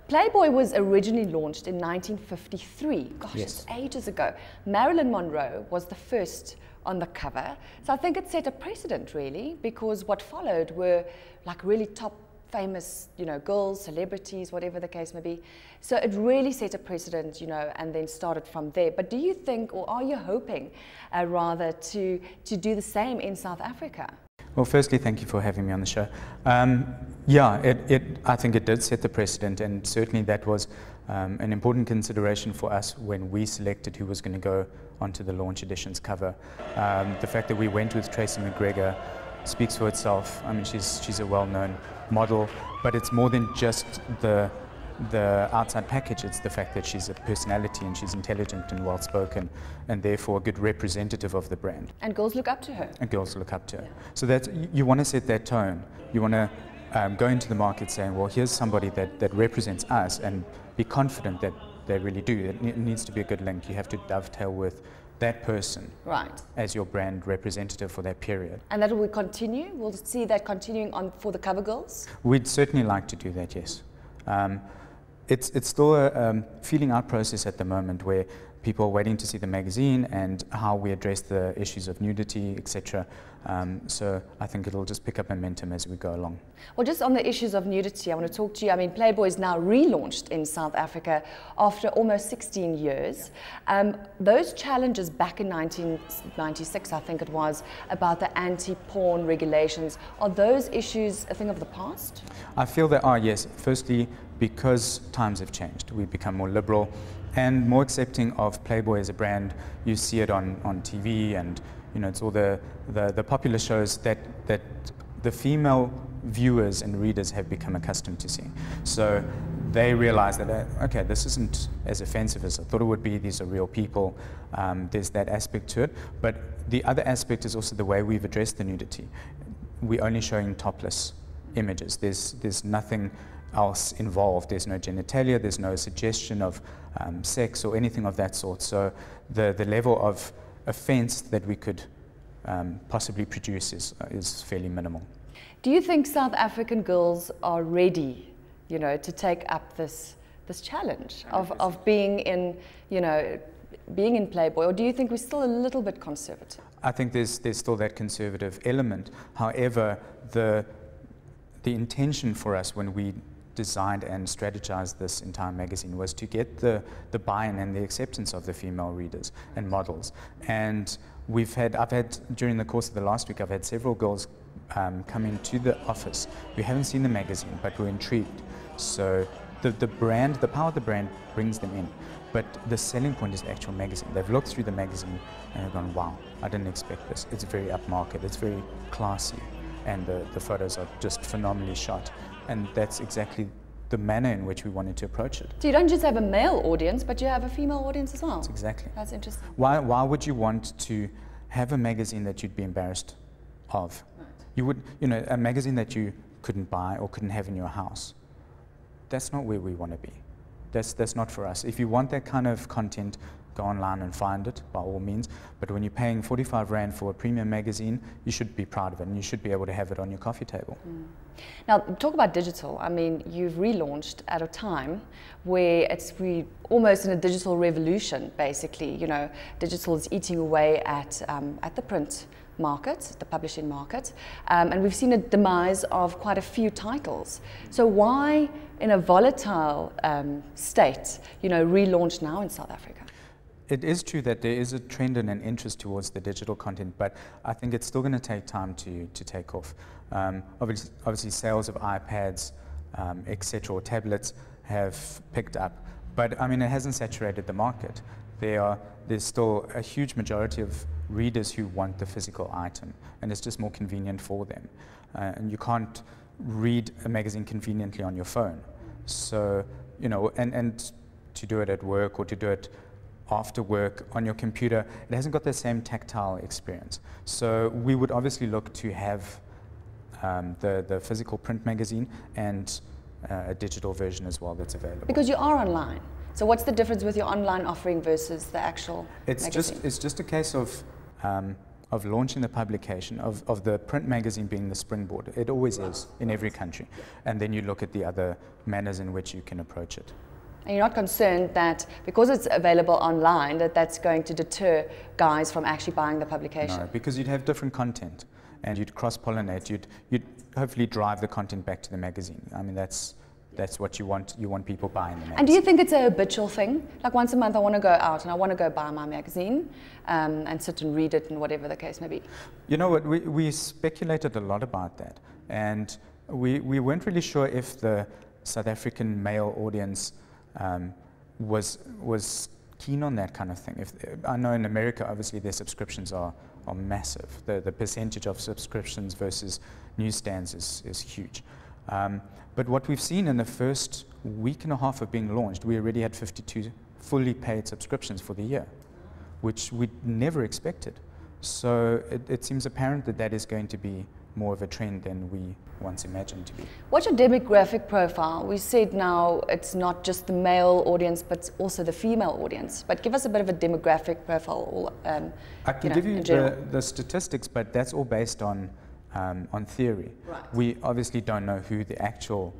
Playboy was originally launched in 1953. Gosh, Yes. it's ages ago. Marilyn Monroe was the first on the cover. So I think it set a precedent, really, because what followed were like really top famous, girls, celebrities, whatever the case may be. So it really set a precedent, and then started from there. But do you think, or are you hoping, rather, to do the same in South Africa? Well, firstly, thank you for having me on the show. I think it did set the precedent, and certainly that was an important consideration for us when we selected who was going to go onto the launch edition's cover. The fact that we went with Tracy McGregor speaks for itself. I mean, she's a well-known model, but it's more than just the outside package. It's the fact that she's a personality and she's intelligent and well-spoken, and therefore a good representative of the brand. And girls look up to her. And girls look up to her. So that you want to set that tone. You want to go into the market saying, well, here's somebody that represents us, and be confident that they really do. It needs to be a good link. You have to dovetail with that person, right, as your brand representative for that period. And that will continue? We'll see that continuing on for the cover girls? We'd certainly like to do that, yes. It's still a feeling out process at the moment, where people are waiting to see the magazine and how we address the issues of nudity, etc. So I think it'll just pick up momentum as we go along. Well, just on the issues of nudity, I want to talk to you. I mean, Playboy is now relaunched in South Africa after almost 16 years. Those challenges back in 1996, I think it was, about the anti-porn regulations, are those issues a thing of the past? I feel they are, yes. Firstly, because times have changed. We've become more liberal and more accepting of Playboy as a brand. You see it on TV, and it's all the popular shows that the female viewers and readers have become accustomed to seeing. So they realize that, okay, this isn't as offensive as I thought it would be. These are real people. There's that aspect to it. But the other aspect is also the way we've addressed the nudity. We're only showing topless images. There's nothing else involved. There's no genitalia, there's no suggestion of sex or anything of that sort. So the level of offense that we could possibly produce is fairly minimal. Do you think South African girls are ready, to take up this challenge of being in, being in Playboy, or do you think we're still a little bit conservative? I think there's still that conservative element. However, the intention for us when we designed and strategized this entire magazine was to get the buy-in and the acceptance of the female readers and models. And I've had during the course of the last week, I've had several girls come into the office who haven't seen the magazine but were intrigued. So the power of the brand brings them in. But the selling point is the actual magazine. They've looked through the magazine and they've gone, wow, I didn't expect this. It's very upmarket, it's very classy, and the photos are just phenomenally shot. And that's exactly the manner in which we wanted to approach it. So you don't just have a male audience, but you have a female audience as well? That's exactly. That's interesting. Why would you want to have a magazine that you'd be embarrassed of? Right. You would, a magazine that you couldn't buy or couldn't have in your house. That's not where we want to be. That's not for us. If you want that kind of content, go online and find it, by all means. But when you're paying 45 Rand for a premium magazine, you should be proud of it, and you should be able to have it on your coffee table. Mm. Now, talk about digital. I mean, you've relaunched at a time where we're almost in a digital revolution, basically. Digital is eating away at the print market, the publishing market, and we've seen a demise of quite a few titles. So why, in a volatile state, relaunch now in South Africa? It is true that there is a trend and an interest towards the digital content, but I think it's still going to take time to take off. Obviously sales of iPads, etc., or tablets have picked up, but I mean, it hasn't saturated the market. There's still a huge majority of readers who want the physical item, and it's just more convenient for them. And you can't read a magazine conveniently on your phone. So, and to do it at work or to do it after work on your computer, it hasn't got the same tactile experience. So we would obviously look to have the physical print magazine and a digital version as well that's available. Because you are online. So what's the difference with your online offering versus the actual magazine? It's just a case of of launching the publication, of the print magazine being the springboard. It always is in every country. And then you look at the other manners in which you can approach it. And you're not concerned that because it's available online, that that's going to deter guys from actually buying the publication? No, because you'd have different content and you'd cross-pollinate. You'd hopefully drive the content back to the magazine. I mean, that's what you want. You want people buying the magazine. And do you think it's a habitual thing? Like once a month I want to go out and I want to go buy my magazine and sit and read it and whatever the case may be. You know what, we speculated a lot about that. And we weren't really sure if the South African male audience was keen on that kind of thing. I know in America, obviously, their subscriptions are massive. The percentage of subscriptions versus newsstands is huge. But what we've seen in the first week and a half of being launched, we already had 52 fully paid subscriptions for the year, which we never expected. So it seems apparent that that is going to be more of a trend than we once imagined to be. What's your demographic profile? We said now it's not just the male audience, but also the female audience. But give us a bit of a demographic profile. I can give you the statistics, but that's all based on theory. Right. We obviously don't know who the actual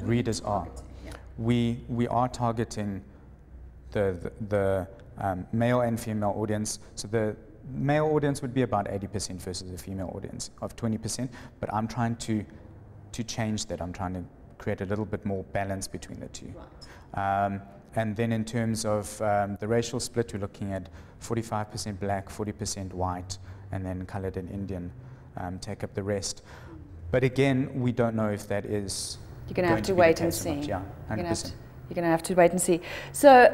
readers are. Yeah. We are targeting the male and female audience. So the male audience would be about 80% versus the female audience of 20%, but I'm trying to change that. I'm trying to create a little bit more balance between the two. Right. And then in terms of the racial split, we're looking at 45% black, 40% white, and then colored and Indian take up the rest. But again, we don't know if that is You're going to have to wait and see. Yeah, 100%. You're going to have to wait and see. So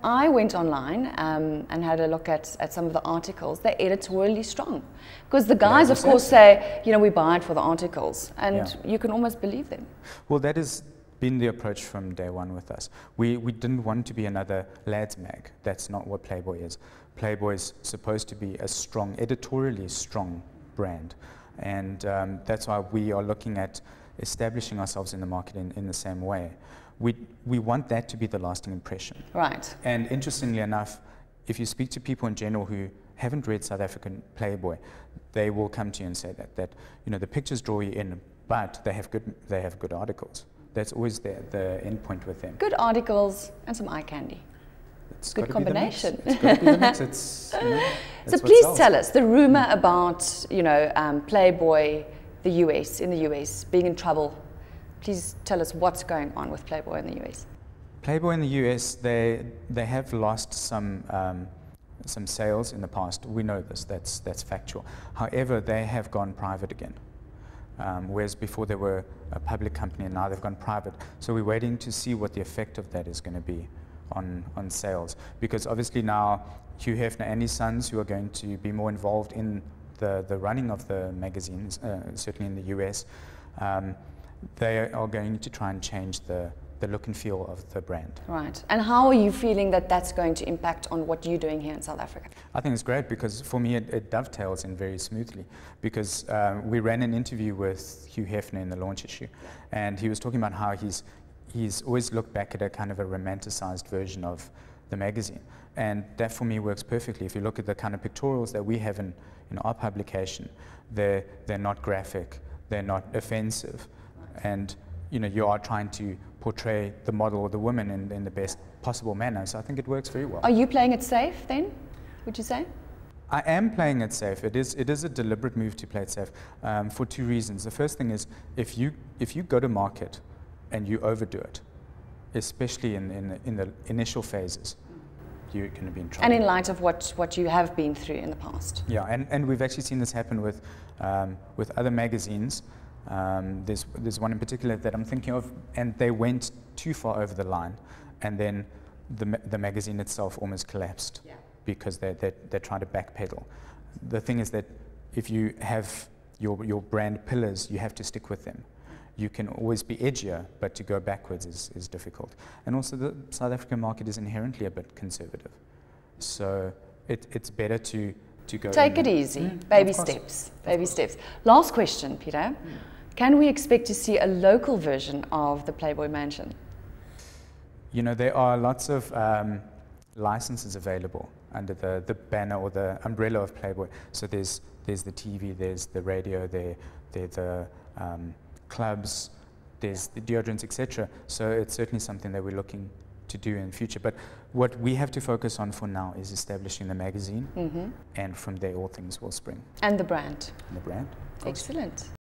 I went online and had a look at some of the articles. They're editorially strong. Because the guys, of course, say, you know, we buy it for the articles. And you can almost believe them. Well, that has been the approach from day one with us. We didn't want to be another lads mag. That's not what Playboy is. Playboy's supposed to be a strong, editorially strong brand. And that's why we are looking at establishing ourselves in the market in the same way. We want that to be the lasting impression. Right. And interestingly enough, if you speak to people in general who haven't read South African Playboy, they will come to you and say that you know, the pictures draw you in, but they have good articles. That's always the end point with them. Good articles and some eye candy. It's good combination. It's got to be the mix. It's, you know, so please tell us the rumor about, you know, Playboy, in the US, being in trouble. Please tell us what's going on with Playboy in the US. Playboy in the US, they have lost some sales in the past. We know this. That's factual. However, they have gone private again. Whereas before they were a public company, and now they've gone private. So we're waiting to see what the effect of that is going to be on sales. Because obviously now Hugh Hefner and his sons, who are going to be more involved in the running of the magazines, certainly in the US, they are going to try and change the look and feel of the brand. Right. And how are you feeling that that's going to impact on what you're doing here in South Africa? I think it's great because for me it dovetails in very smoothly because we ran an interview with Hugh Hefner in the launch issue, and he was talking about how he's always looked back at a kind of a romanticized version of the magazine, and that for me works perfectly. If you look at the kind of pictorials that we have in our publication, they're not graphic, they're not offensive, and you know, you are trying to portray the model or the woman in the best possible manner. So I think it works very well. Are you playing it safe then, would you say? I am playing it safe. It is a deliberate move to play it safe for two reasons. The first thing is if you go to market and you overdo it, especially in the initial phases, you're going to be in trouble. And in light of what you have been through in the past. Yeah, and we've actually seen this happen with other magazines. There's one in particular that I'm thinking of, and they went too far over the line, and then the magazine itself almost collapsed because they tried to backpedal. The thing is that if you have your brand pillars, you have to stick with them. You can always be edgier, but to go backwards is difficult. And also the South African market is inherently a bit conservative. So it's better to go... Take it easy, baby steps, baby steps. Last question, Peter. Can we expect to see a local version of the Playboy Mansion? You know, there are lots of licenses available under the banner or the umbrella of Playboy. So there's there's the TV, there's the radio, there's the clubs, there's the deodorants, etc. So it's certainly something that we're looking to do in the future. But what we have to focus on for now is establishing the magazine, and from there all things will spring. And the brand. And the brand. Excellent.